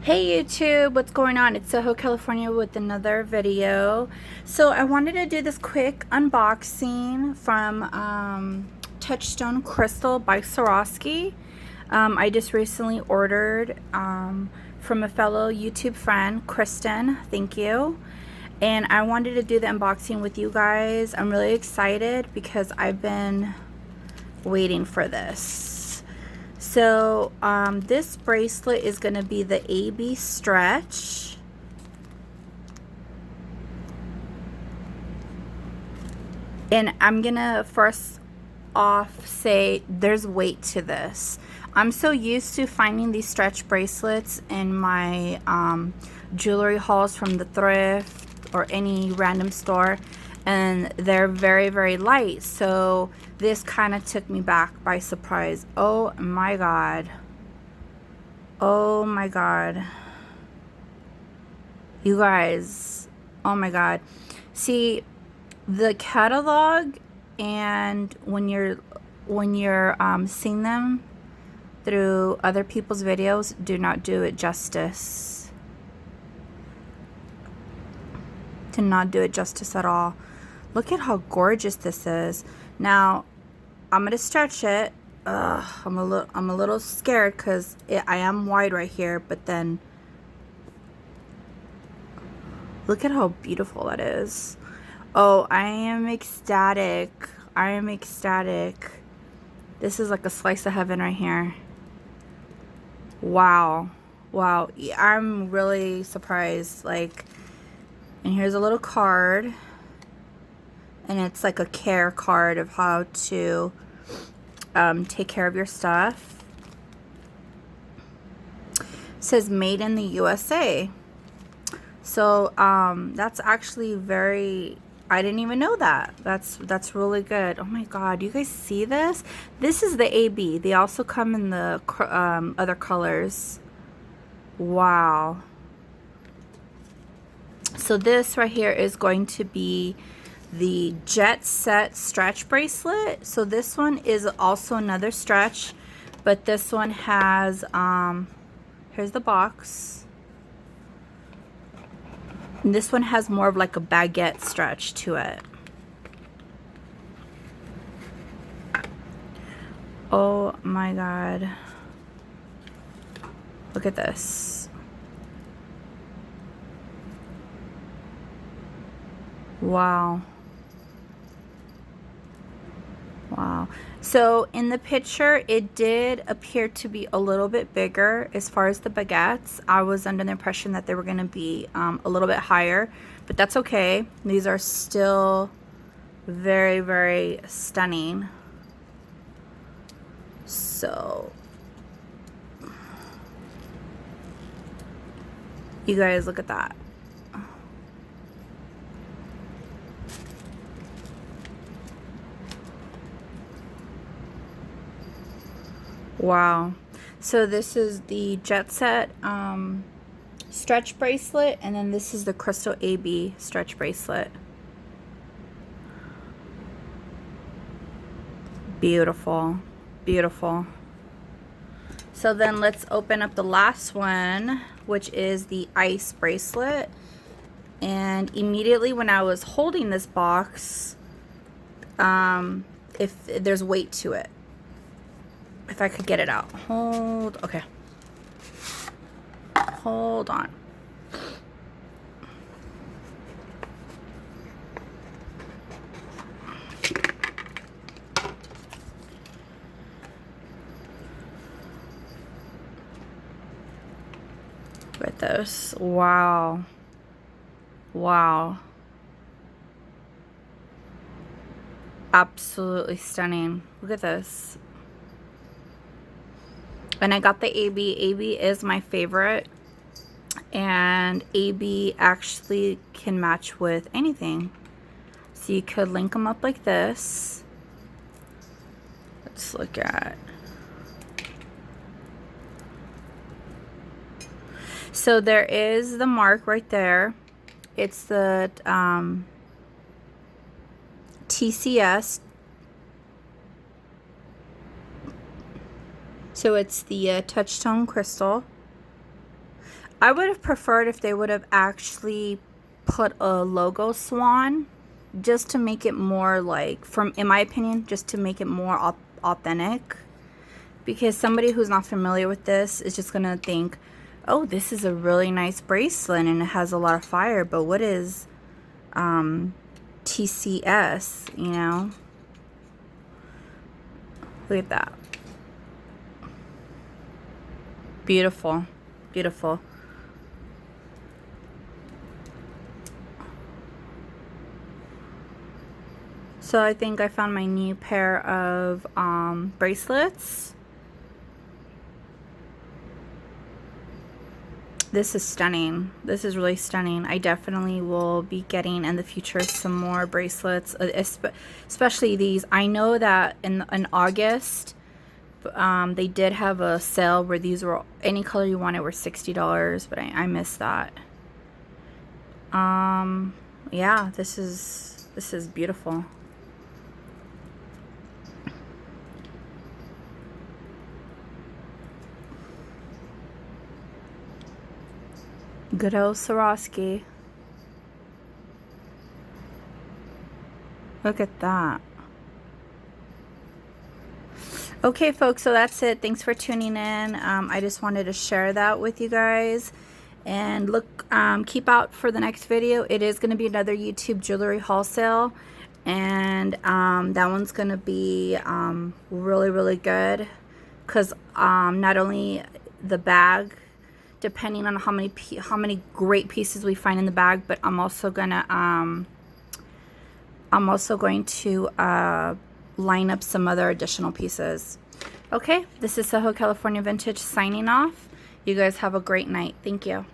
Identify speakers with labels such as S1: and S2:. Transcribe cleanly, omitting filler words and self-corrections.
S1: Hey YouTube, what's going on? It's Soho California with another video. So I wanted to do this quick unboxing from Touchstone Crystal by Swarovski. I just recently ordered from a fellow YouTube friend, Kristen. Thank you. And I wanted to do the unboxing with you guys. I'm really excited because I've been waiting for this. So this bracelet is going to be the AB stretch. And I'm going to first off say there's weight to this. I'm so used to finding these stretch bracelets in my jewelry hauls from the thrift or any random store, and they're very, very light. So this kind of took me back by surprise. Oh my god. Oh my god. You guys. Oh my god. See, the catalog and when you're seeing them through other people's videos do not do it justice. Do not do it justice at all. Look at how gorgeous this is. Now, I'm gonna stretch it. I'm a little scared because I am wide right here, but then look at how beautiful that is. Oh, I am ecstatic. I am ecstatic. This is like a slice of heaven right here. Wow. Wow. I'm really surprised. Like, and here's a little card. And it's like a care card of how to take care of your stuff. It says made in the USA. So that's actually very, I didn't even know that. That's really good. Oh my god, you guys see this? This is the AB. They also come in the other colors. Wow. So this right here is going to be the Jet Set stretch bracelet. So this one is also another stretch, but this one has here's the box. And this one has more of like a baguette stretch to it. Oh my god. Look at this. Wow. Wow. So in the picture, it did appear to be a little bit bigger as far as the baguettes. I was under the impression that they were going to be a little bit higher, but that's okay. These are still very, very stunning. So you guys look at that. Wow. So this is the Jet Set stretch bracelet, and then this is the Crystal AB stretch bracelet. Beautiful. Beautiful. So then let's open up the last one, which is the ice bracelet. And immediately when I was holding this box, if there's weight to it. If I could get it out. Okay. Hold on. Look at this. Wow. Wow. Absolutely stunning. Look at this. And I got the AB. AB is my favorite. And AB actually can match with anything. So you could link them up like this. Let's look at. So there is the mark right there. It's the TCS. So it's the Touchstone Crystal. I would have preferred if they would have actually put a logo swan, just to make it more like, in my opinion, just to make it more authentic. Because somebody who's not familiar with this is just gonna think, oh, this is a really nice bracelet and it has a lot of fire, but what is TCS, you know? Look at that. Beautiful, beautiful. So I think I found my new pair of bracelets. This is stunning. This is really stunning. I definitely will be getting in the future some more bracelets, especially these. I know that in August, they did have a sale where these were, any color you wanted, were $60, but I missed that. Yeah, this is beautiful. Good old Swarovski. Look at that. Okay, folks, so that's it. Thanks for tuning in. I just wanted to share that with you guys. And look, keep out for the next video. It is going to be another YouTube jewelry haul sale. And that one's going to be really, really good. Because not only the bag, depending on how many great pieces we find in the bag, but I'm also going to line up some other additional pieces. Okay, this is Soho California Vintage signing off. You guys have a great night. Thank you.